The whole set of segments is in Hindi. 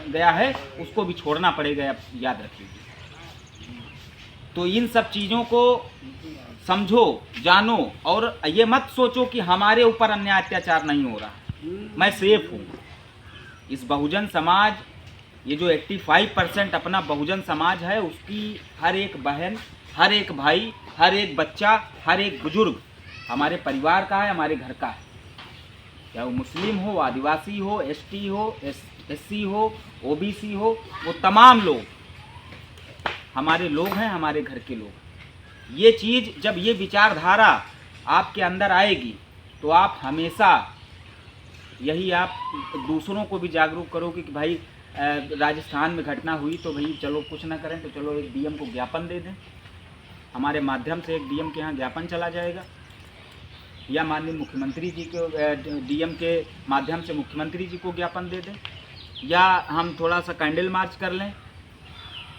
गया है उसको भी छोड़ना पड़ेगा, आप याद रखिए। तो इन सब चीज़ों को समझो, जानो, और ये मत सोचो कि हमारे ऊपर अन्याय अत्याचार नहीं हो रहा, मैं सेफ हूँ। इस बहुजन समाज, ये जो 85% अपना बहुजन समाज है, उसकी हर एक बहन, हर एक भाई, हर एक बच्चा, हर एक बुजुर्ग हमारे परिवार का है, हमारे घर का है। चाहे वो मुस्लिम हो, आदिवासी हो, एसटी हो, एससी हो, ओबीसी हो, वो तमाम लोग हमारे लोग हैं, हमारे घर के लोग। ये चीज़, जब ये विचारधारा आपके अंदर आएगी तो आप हमेशा यही, आप दूसरों को भी जागरूक करोगे कि भाई राजस्थान में घटना हुई तो भाई चलो कुछ ना करें तो चलो एक डीएम को ज्ञापन दे दें, हमारे माध्यम से एक डीएम के यहाँ ज्ञापन चला जाएगा, या माननीय मुख्यमंत्री जी को, डीएम के माध्यम से मुख्यमंत्री जी को ज्ञापन दे दें, या हम थोड़ा सा कैंडल मार्च कर लें।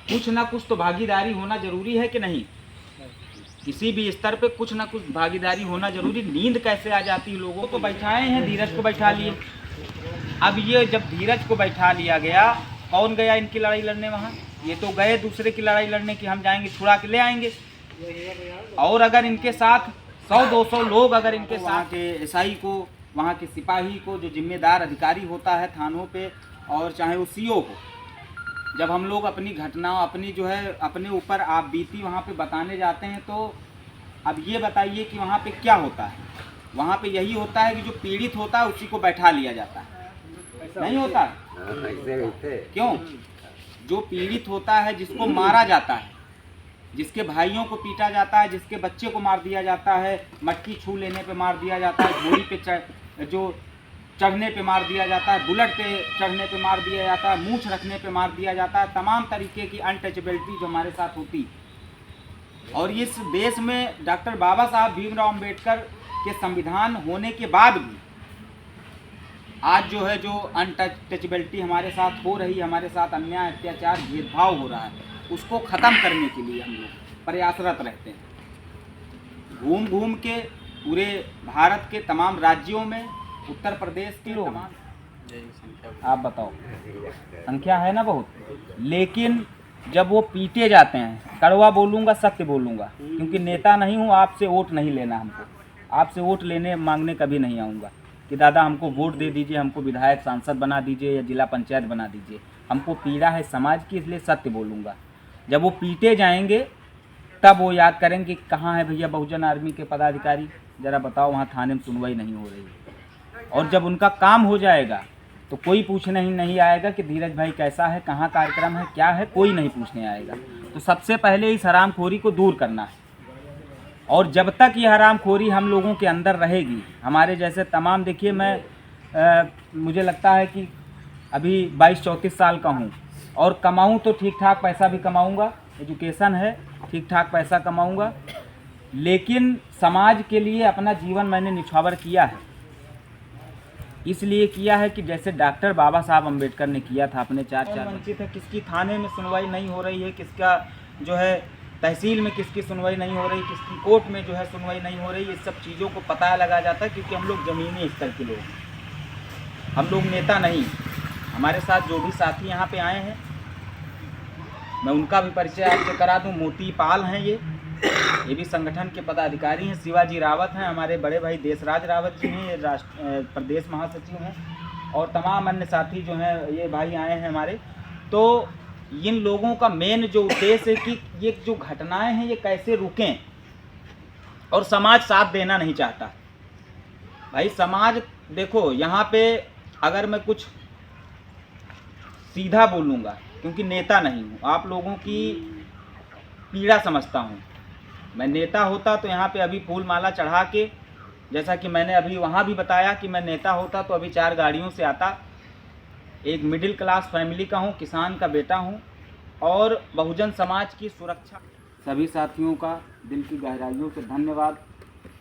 कुछ ना कुछ तो भागीदारी होना जरूरी है कि नहीं? किसी भी स्तर पे कुछ ना कुछ भागीदारी होना जरूरी। नींद कैसे आ जाती है लोगों को? बैठाए हैं, धीरज को बैठा लिए। अब ये जब धीरज को बैठा लिया गया, कौन गया इनकी लड़ाई लड़ने वहाँ? ये तो गए दूसरे की लड़ाई लड़ने की, हम जाएंगे छुड़ा के ले आएंगे। और अगर इनके साथ 100-200 लोग अगर इनके साथ के एसआई को, वहाँ के सिपाही को, जो जिम्मेदार अधिकारी होता है थानों पे, और चाहे वो सीओ हो, जब हम लोग अपनी घटना, अपनी जो है अपने ऊपर आप बीती वहाँ पे बताने जाते हैं, तो अब ये बताइए कि वहाँ पे क्या होता है? वहाँ पे यही होता है कि जो पीड़ित होता है उसी को बैठा लिया जाता है, नहीं होता? क्यों? जो पीड़ित होता है, जिसको मारा जाता है, जिसके भाइयों को पीटा जाता है, जिसके बच्चे को मार दिया जाता है, मटकी छू लेने पे मार दिया जाता है, घोड़ी पे जो चढ़ने पे मार दिया जाता है, बुलेट पे चढ़ने पे मार दिया जाता है, मूंछ रखने पे मार दिया जाता है, तमाम तरीके की अनटचेबिलिटी जो हमारे साथ होती। और इस देश में डॉक्टर बाबा साहब भीमराव अंबेडकर के संविधान होने के बाद भी आज जो है, जो अनटचेबिलिटी हमारे साथ हो रही है, हमारे साथ अन्याय, अत्याचार, भेदभाव हो रहा है, उसको ख़त्म करने के लिए हम लोग प्रयासरत रहते हैं। घूम घूम के पूरे भारत के तमाम राज्यों में, उत्तर प्रदेश के तमाम, आप बताओ संख्या है ना बहुत, लेकिन जब वो पीटे जाते हैं, कड़वा बोलूँगा, सत्य बोलूँगा, क्योंकि नेता नहीं हूँ, आपसे वोट नहीं लेना हमको, आपसे वोट लेने मांगने कभी नहीं आऊँगा कि दादा हमको वोट दे दीजिए, हमको विधायक सांसद बना दीजिए या जिला पंचायत बना दीजिए। हमको पीड़ा है समाज की, इसलिए सत्य बोलूँगा। जब वो पीटे जाएंगे तब वो याद करेंगे कि कहाँ है भैया बहुजन आर्मी के पदाधिकारी, ज़रा बताओ, वहाँ थाने में सुनवाई नहीं हो रही है। और जब उनका काम हो जाएगा तो कोई पूछने ही नहीं आएगा कि धीरज भाई कैसा है, कहाँ कार्यक्रम है, क्या है, कोई नहीं पूछने आएगा। तो सबसे पहले इस हरामखोरी को दूर करना है। और जब तक ये हरामखोरी हम लोगों के अंदर रहेगी, हमारे जैसे तमाम, देखिए मैं मुझे लगता है कि अभी 22-34 साल का हूँ, और कमाऊँ तो ठीक ठाक पैसा भी कमाऊँगा, एजुकेशन है, ठीक ठाक पैसा कमाऊँगा, लेकिन समाज के लिए अपना जीवन मैंने निछावर किया है। इसलिए किया है कि जैसे डॉक्टर बाबा साहब अम्बेडकर ने किया था, अपने चार वंचित है, किसकी थाने में सुनवाई नहीं हो रही है, किसका जो है तहसील में किसकी सुनवाई नहीं हो रही, किसकी कोर्ट में जो है सुनवाई नहीं हो रही, ये सब चीज़ों को पता लगा जाता है, क्योंकि हम लोग ज़मीनी स्तर के लोग, हम लोग नेता नहीं। हमारे साथ जो भी साथी यहाँ पे आए हैं, मैं उनका भी परिचय आपसे करा दूँ। मोती पाल हैं, ये भी संगठन के पदाधिकारी हैं। शिवाजी रावत हैं, हमारे बड़े भाई देशराज रावत जी हैं, ये प्रदेश महासचिव हैं, और तमाम अन्य साथी जो हैं, ये भाई आए हैं हमारे। तो इन लोगों का मेन जो उद्देश्य है कि ये जो घटनाएं हैं ये कैसे रुकें, और समाज साथ देना नहीं चाहता। भाई समाज, देखो यहाँ पे अगर मैं कुछ सीधा बोलूँगा, क्योंकि नेता नहीं हूँ, आप लोगों की पीड़ा समझता हूँ। मैं नेता होता तो यहाँ पे अभी फूल माला चढ़ा के, जैसा कि मैंने अभी वहाँ भी बताया कि मैं नेता होता तो अभी 4 गाड़ियों से आता। एक मिडिल क्लास फैमिली का हूँ, किसान का बेटा हूँ, और बहुजन समाज की सुरक्षा। सभी साथियों का दिल की गहराइयों से धन्यवाद।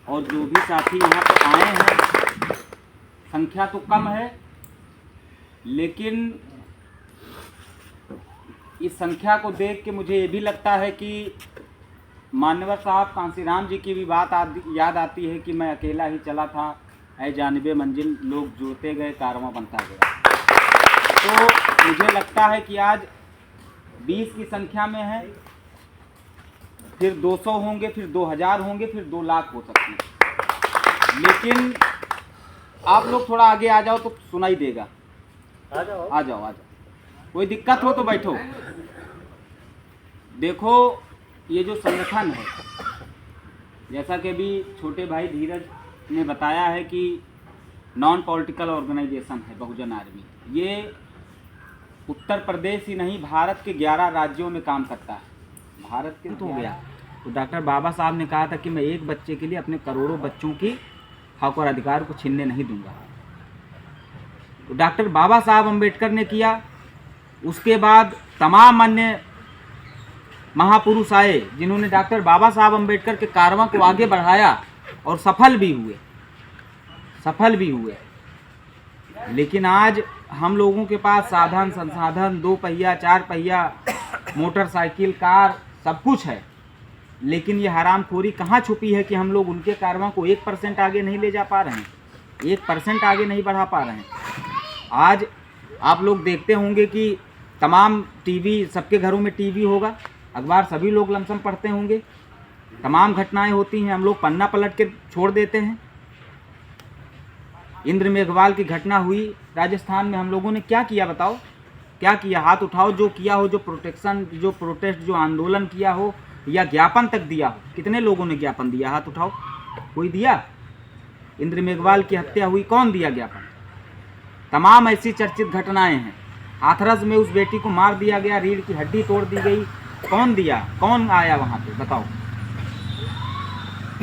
और जो भी साथी यहाँ पर आए हैं, संख्या तो कम है, लेकिन इस संख्या को देख के मुझे ये भी लगता है कि मान्यवर साहब कांसीराम जी की भी बात याद आती है कि मैं अकेला ही चला था, ऐ जानिबे मंजिल लोग जुड़ते गए, कारवां बनता गया। तो मुझे लगता है कि आज 20 की संख्या में है, फिर 200 होंगे, फिर 2000 होंगे, फिर 2 लाख हो सकते हैं। लेकिन आप लोग थोड़ा आगे आ जाओ तो सुनाई देगा। आ जाओ। कोई दिक्कत हो तो बैठो। देखो ये जो संगठन है, जैसा कि अभी छोटे भाई धीरज ने बताया है कि नॉन पॉलिटिकल ऑर्गेनाइजेशन है बहुजन आर्मी। ये उत्तर प्रदेश ही नहीं, भारत के 11 राज्यों में काम करता है। भारत के तो हो गया। तो डॉक्टर बाबा साहब ने कहा था कि मैं एक बच्चे के लिए अपने करोड़ों बच्चों की हक और अधिकार को छीनने नहीं दूंगा। तो डॉक्टर बाबा साहब अम्बेडकर ने किया। उसके बाद तमाम अन्य महापुरुष आए जिन्होंने डॉक्टर बाबा साहब अम्बेडकर के कारवां को आगे बढ़ाया और सफल भी हुए। लेकिन आज हम लोगों के पास साधन संसाधन 2 पहिया 4 पहिया मोटरसाइकिल कार सब कुछ है, लेकिन ये हरामखोरी कहाँ छुपी है कि हम लोग उनके कारवां को 1% आगे नहीं ले जा पा रहे हैं, 1% आगे नहीं बढ़ा पा रहे हैं। आज आप लोग देखते होंगे कि तमाम टीवी, सबके घरों में टीवी होगा, अखबार सभी लोग लमसम पढ़ते होंगे, तमाम घटनाएं होती हैं, हम लोग पन्ना पलट के छोड़ देते हैं। इंद्र मेघवाल की घटना हुई राजस्थान में, हम लोगों ने क्या किया बताओ? क्या किया? हाथ उठाओ जो किया हो, जो प्रोटेस्ट, जो आंदोलन किया हो या ज्ञापन तक दिया हो। कितने लोगों ने ज्ञापन दिया? हाथ उठाओ। कोई दिया? इंद्र मेघवाल की हत्या हुई, कौन दिया ज्ञापन? तमाम ऐसी चर्चित घटनाएं हैं। हाथरस में उस बेटी को मार दिया गया, रीढ़ की हड्डी तोड़ दी गई, कौन दिया? कौन आया वहाँ पे? बताओ।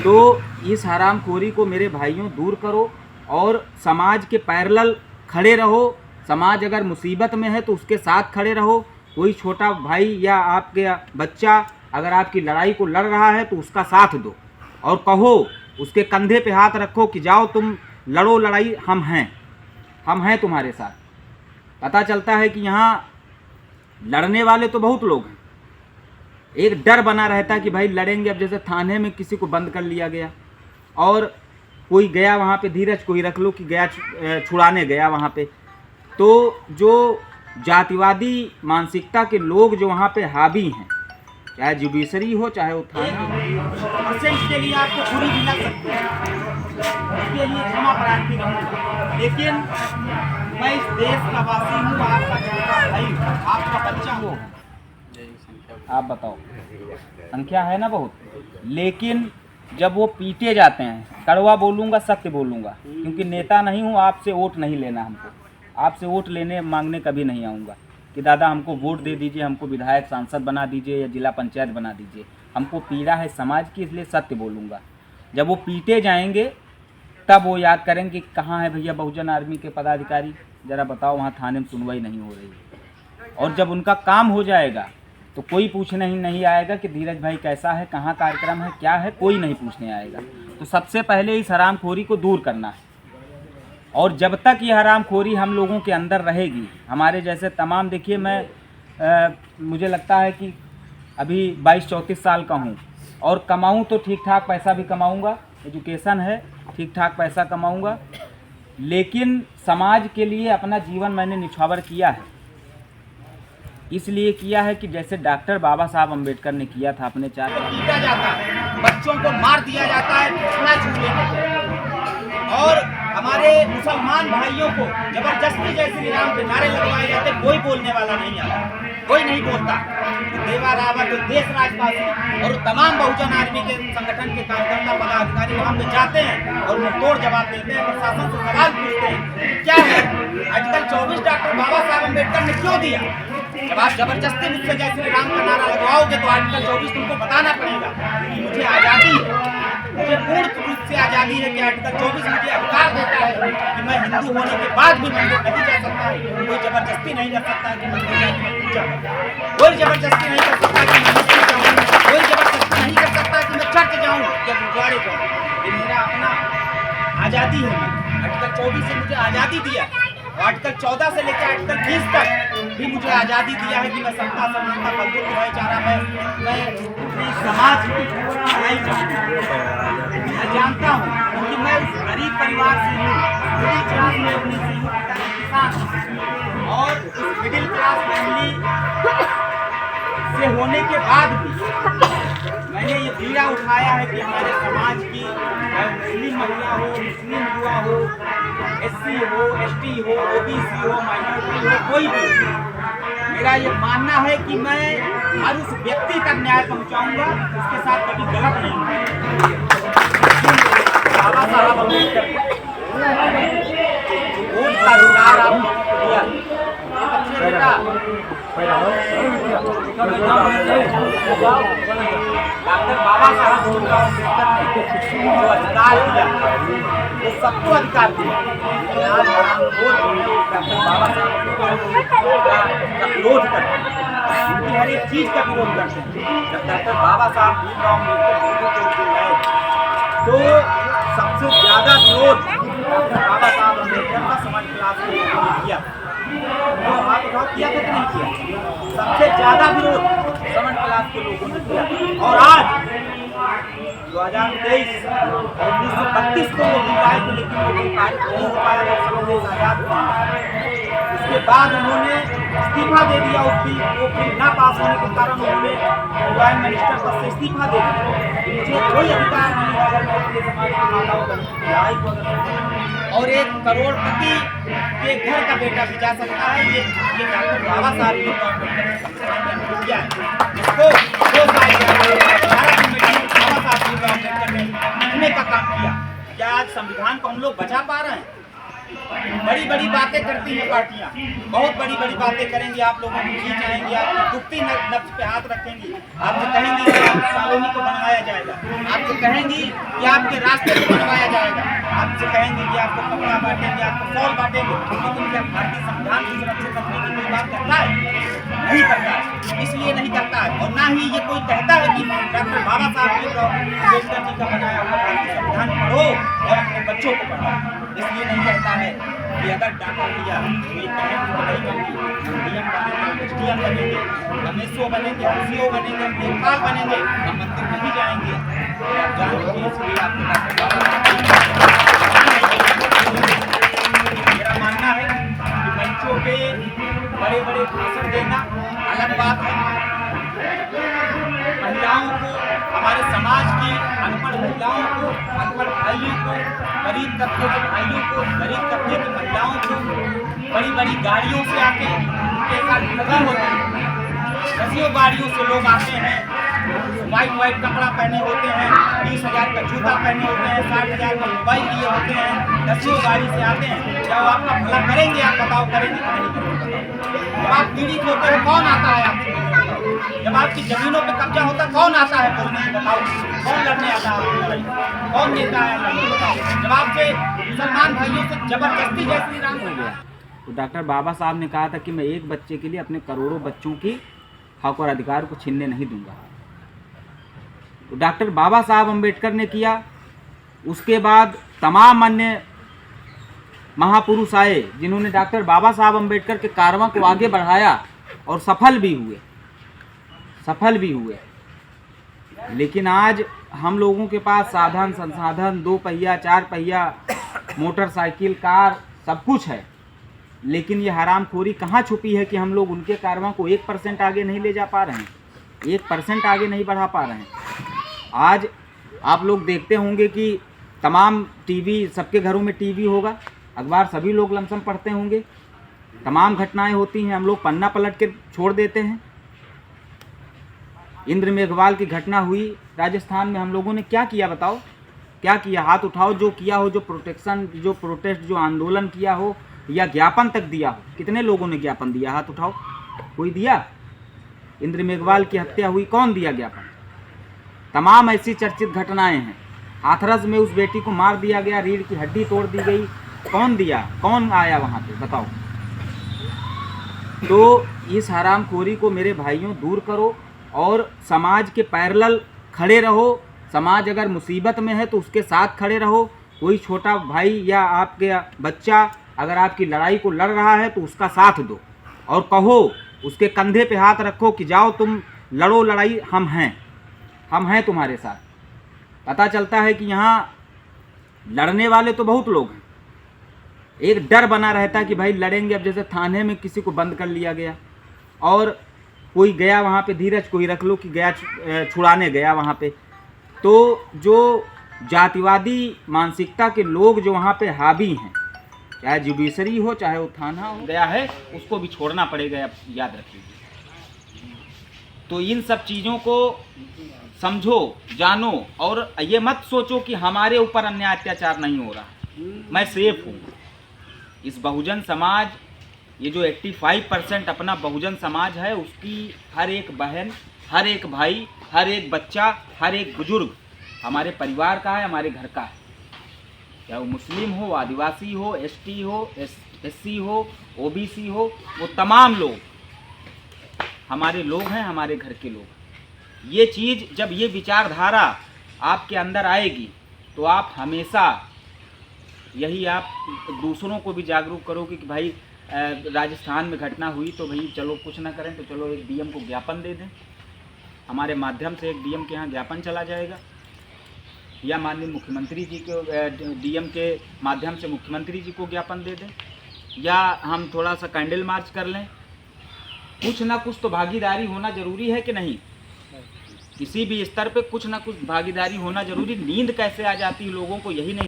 तो इस हरामखोरी को मेरे भाइयों दूर करो और समाज के पैरेलल खड़े रहो। समाज अगर मुसीबत में है तो उसके साथ खड़े रहो। कोई छोटा भाई या आपके बच्चा अगर आपकी लड़ाई को लड़ रहा है तो उसका साथ दो और कहो, उसके कंधे पे हाथ रखो कि जाओ तुम लड़ो लड़ाई, हम हैं तुम्हारे साथ। पता चलता है कि यहाँ लड़ने वाले तो बहुत लोग हैं, एक डर बना रहता है कि भाई लड़ेंगे। अब जैसे थाने में किसी को बंद कर लिया गया और कोई गया वहाँ पे, धीरज को ही रख लो कि गया छुड़ाने गया वहाँ पे, तो जो जातिवादी मानसिकता के लोग जो वहाँ पे हावी हैं, चाहे जुडिशरी हो चाहे वो थाना हो, के लिए आपको बुरी भी लग सकती है, उसके लिए क्षमा प्रार्थी रहूँगा। लेकिन मैं इस देश का वासी हूँ, आपका छोटा भाई, आपका बच्चा हो। आप बताओ, संख्या है ना बहुत, लेकिन जब वो पीटे जाते हैं, कड़वा बोलूँगा सत्य बोलूँगा, क्योंकि नेता नहीं हूँ, आपसे वोट नहीं लेना हमको, आपसे वोट लेने मांगने कभी नहीं आऊँगा कि दादा हमको वोट दे दीजिए, हमको विधायक सांसद बना दीजिए या जिला पंचायत बना दीजिए। हमको पीड़ा है समाज की, इसलिए सत्य बोलूँगा। जब वो पीटे जाएंगे तब वो याद करेंगे कि कहाँ है भैया बहुजन आर्मी के पदाधिकारी, ज़रा बताओ, वहाँ थाने में सुनवाई नहीं हो रही। और जब उनका काम हो जाएगा तो कोई पूछने ही नहीं आएगा कि धीरज भाई कैसा है, कहाँ कार्यक्रम है, क्या है, कोई नहीं पूछने आएगा। तो सबसे पहले इस हरामखोरी को दूर करना है। और जब तक ये हरामखोरी हम लोगों के अंदर रहेगी, हमारे जैसे तमाम, देखिए मैं मुझे लगता है कि अभी 22-34 साल का हूँ और कमाऊँ तो ठीक ठाक पैसा भी कमाऊँगा, एजुकेशन है, ठीक ठाक पैसा कमाऊँगा, लेकिन समाज के लिए अपना जीवन मैंने निछावर किया है। इसलिए किया है कि जैसे डॉक्टर बाबा साहब अम्बेडकर ने किया था अपने 4 पीटा जाता है, बच्चों को मार दिया जाता है, छुड़ा छूटे, और हमारे मुसलमान भाइयों को जबरदस्ती जैसे निजाम के नारे लगवाए जाते, कोई बोलने वाला नहीं आता, कोई नहीं बोलता। देवा रावत देश राजवासी और तमाम बहुजन आर्मी के संगठन के कार्यकर्ता पदाधिकारी वहाँ पे जाते हैं और वो तोड़ जवाब देते हैं, प्रशासन से सवाल पूछते हैं क्या है आर्टिकल 24 डॉक्टर बाबा साहब अम्बेडकर ने क्यों दिया। जब आप जबरदस्ती मुझसे जय श्री राम का नारा लगवाओगे तो आर्टिकल 24 तुमको बताना पड़ेगा कि मुझे आज़ादी है, मुझे पूर्ण रूप से आज़ादी है कि आर्टिकल 24 मुझे अधिकार देता है कि मैं हिंदू होने के बाद भी मंदिर नहीं जा सकता, कोई जबरदस्ती नहीं कर सकता कि मंदिर जाकर पूजा करूं, कोई जबरदस्ती नहीं कर सकता कि मैं मस्जिद जाऊं, कोई जबरदस्ती नहीं कर सकता कि मैं चर्च जाऊं या गुरुद्वारे जाऊं। ये मेरा अपना आज़ादी है। आर्टिकल 24 से मुझे आज़ादी दिया, आर्टिकल 14 से लेकर आर्टिकल 20 तक भी मुझे आज़ादी दिया है कि मैं समता समानता बंधुत्व भाईचारा मैं समाज की भलाई मैं जानता हूँ, क्योंकि मैं उस गरीब परिवार से हूँ, मिडिल क्लास में अपनी किसान, और इस मिडिल क्लास फैमिली से होने के बाद भी मैंने ये बीड़ा उठाया है कि हमारे समाज की मुस्लिम महिला हो, मुस्लिम युवा हो, SC हो, ST हो, OBC हो, माइनॉरिटी हो, कोई भी, मेरा ये मानना है कि मैं हर उस व्यक्ति तक न्याय पहुंचाऊंगा, उसके साथ कभी गलत नहीं होगा। बाबा साहब अम्बेडकर वोट का अधिकार आप लोगों को दिया, बेटा डॉक्टर बाबा साहब अम्बेडकर ने जो अधिकार दिया वो सबको अधिकार दिया। आज हम डॉक्टर बाबा साहब अम्बेडकर का विरोध करते हैं, उनकी हर एक चीज का विरोध करते हैं। जब डॉक्टर बाबा साहब भीमराव अम्बेडकर आए तो सबसे ज्यादा विरोध डॉक्टर बाबा साहब अम्बेडकर का समाज क्लास के लोगों ने किया। तो हाथ उठाओ, किया था कि नहीं किया? सबसे ज्यादा विरोध समन क्लास के लोगों ने किया। और आज 2023 और 1932 को वो दिन आए थे, लेकिन वो दिन पारित नहीं हो पाया, लोकसभा देश आजाद हुआ। उसके बाद उन्होंने इस्तीफा दे दिया, उस बिल वो बिल ना पास होने के कारण उन्होंने प्राइम मिनिस्टर पद से इस्तीफा दे दिया। मुझे कोई अधिकार नहीं है अगर मैं अपने समाज की माताओं का लड़ाई को और 1 करोड़पति के घर का बेटा भी जा सकता है। ये डॉक्टर बाबा साहब की किया है, जिसको 2 साल बाबा साहब ने लिखने का काम किया। क्या आज संविधान को हम लोग बचा पा रहे हैं? बड़ी बड़ी बातें करती हैं पार्टियां, बहुत बड़ी बड़ी बातें करेंगी, आप लोगों को खींच आएंगी, आपकी दुखती नब्ज पे हाथ रखेंगी, आपसे कहेंगी कि कॉलोनी को बनवाया जाएगा, आपसे कहेंगी कि आपके रास्ते को बनवाया जाएगा, आपसे कहेंगे कि आपको कपड़ा बांटेंगे, आपको फॉल बांटेंगे। लेकिन क्या भारतीय संविधान को सुरक्षित रखने की कोई बात करता है? नहीं करता है, इसलिए नहीं करता है। और ना ही ये कोई कहता है कि डॉक्टर बाबा साहब भीमराव अम्बेडकर जी का बनाया हुआ भारतीय संविधान पढ़ो और अपने बच्चों को पढ़ाओ, इसलिए नहीं कहता है कि अगर डॉक्टर किया कोई कहेंगे तो नहीं बनेंगे, DM बनेंगे, SDM बनेंगे, हम SO बनेंगे, हम CO बनेंगे, हम देखभाल बनेंगे, हम मंदिर नहीं जाएंगे। आप जानते इसलिए आपको मेरा मानना है कि मंचों पे बड़े बड़े भाषण देना अलग बात है। महिलाओं को, हमारे समाज की अनपढ़ महिलाओं को, अनपढ़ भाइयों को, गरीब तबके के भाइयों को, गरीब तबके की महिलाओं को बड़ी बड़ी गाड़ियों से आके उनके साथ ठगी होती है। दसियों गाड़ियों से लोग आते हैं, वाइट कपड़ा पहने होते हैं, 20,000 का जूता पहने होते हैं, 60,000 का मोबाइल लिए होते हैं, दसियों गाड़ी से आते हैं। जब आपका भला करेंगे, आप बताओ करेंगे कि नहीं करेंगे? जब आप पीड़ित होते हैं कौन आता है आपसे? जब आपकी जमीनों पे कब्जा होता है कौन आता है बोलने? बताओ कौन लड़ने आता है? कौन नेता है लड़ने? बताओ। जब आपसे मुसलमान भाइयों से जबरदस्ती जय श्री राम हो गया। तो डॉक्टर बाबा साहब ने कहा था कि मैं एक बच्चे के लिए अपने करोड़ों बच्चों की हक और अधिकार को छीनने नहीं दूंगा। तो डॉक्टर बाबा साहब अम्बेडकर ने किया, उसके बाद तमाम अन्य महापुरुष आए जिन्होंने डॉक्टर बाबा साहब अम्बेडकर के कारवां को आगे बढ़ाया और सफल भी हुए। लेकिन आज हम लोगों के पास साधन संसाधन, 2 पहिया 4 पहिया, मोटरसाइकिल, कार, सब कुछ है, लेकिन ये हरामखोरी कहाँ छुपी है कि हम लोग उनके कारवां को 1% आगे नहीं ले जा पा रहे हैं, 1% आगे नहीं बढ़ा पा रहे हैं। आज आप लोग देखते होंगे कि तमाम टीवी, सबके घरों में टीवी होगा, अखबार सभी लोग लमसम पढ़ते होंगे, तमाम घटनाएं होती हैं, हम लोग पन्ना पलट के छोड़ देते हैं। इंद्र मेघवाल की घटना हुई राजस्थान में, हम लोगों ने क्या किया बताओ? क्या किया? हाथ उठाओ जो किया हो, जो प्रोटेस्ट, जो आंदोलन किया हो, या ज्ञापन तक दिया हो। कितने लोगों ने ज्ञापन दिया? हाथ उठाओ, कोई दिया? इंद्र मेघवाल की हत्या हुई, कौन दिया ज्ञापन? तमाम ऐसी चर्चित घटनाएं हैं। हाथरस में उस बेटी को मार दिया गया, रीढ़ की हड्डी तोड़ दी गई, कौन दिया? कौन आया वहाँ पे? बताओ। तो इस हरामखोरी को मेरे भाइयों दूर करो और समाज के पैरेलल खड़े रहो। समाज अगर मुसीबत में है तो उसके साथ खड़े रहो। कोई छोटा भाई या आपके बच्चा अगर आपकी लड़ाई को लड़ रहा है तो उसका साथ दो और कहो, उसके कंधे पे हाथ रखो कि जाओ तुम लड़ो लड़ाई, हम हैं तुम्हारे साथ। पता चलता है कि यहाँ लड़ने वाले तो बहुत लोग हैं, एक डर बना रहता है कि भाई लड़ेंगे। अब जैसे थाने में किसी को बंद कर लिया गया और कोई गया वहाँ पे, धीरज को ही रख लो कि गया छुड़ाने गया वहाँ पे, तो जो जातिवादी मानसिकता के लोग जो वहाँ पे हावी हैं, चाहे जुडिशरी हो चाहे वो थाना हो गया है, उसको भी छोड़ना पड़ेगा, याद रखिए। तो इन सब चीज़ों को समझो, जानो, और ये मत सोचो कि हमारे ऊपर अन्याय अत्याचार नहीं हो रहा, मैं सेफ हूँ। इस बहुजन समाज, ये जो 85% अपना बहुजन समाज है, उसकी हर एक बहन, हर एक भाई, हर एक बच्चा, हर एक बुजुर्ग हमारे परिवार का है, हमारे घर का है। चाहे वो मुस्लिम हो, आदिवासी हो, एसटी हो, एससी हो, ओबीसी हो, वो तमाम लोग हमारे लोग हैं, हमारे घर के लोग। ये चीज़, जब ये विचारधारा आपके अंदर आएगी तो आप हमेशा यही, आप दूसरों को भी जागरूक करोगे कि भाई राजस्थान में घटना हुई तो भाई चलो कुछ ना करें तो चलो एक डीएम को ज्ञापन दे दें, हमारे माध्यम से एक डीएम के यहाँ ज्ञापन चला जाएगा, या माननीय मुख्यमंत्री जी को, डीएम के माध्यम से मुख्यमंत्री जी को ज्ञापन दे दें, या हम थोड़ा सा कैंडल मार्च कर लें। कुछ ना कुछ तो भागीदारी होना जरूरी है कि नहीं? किसी भी स्तर पे कुछ ना कुछ भागीदारी होना जरूरी। नींद कैसे आ जाती है लोगों को, यही नहीं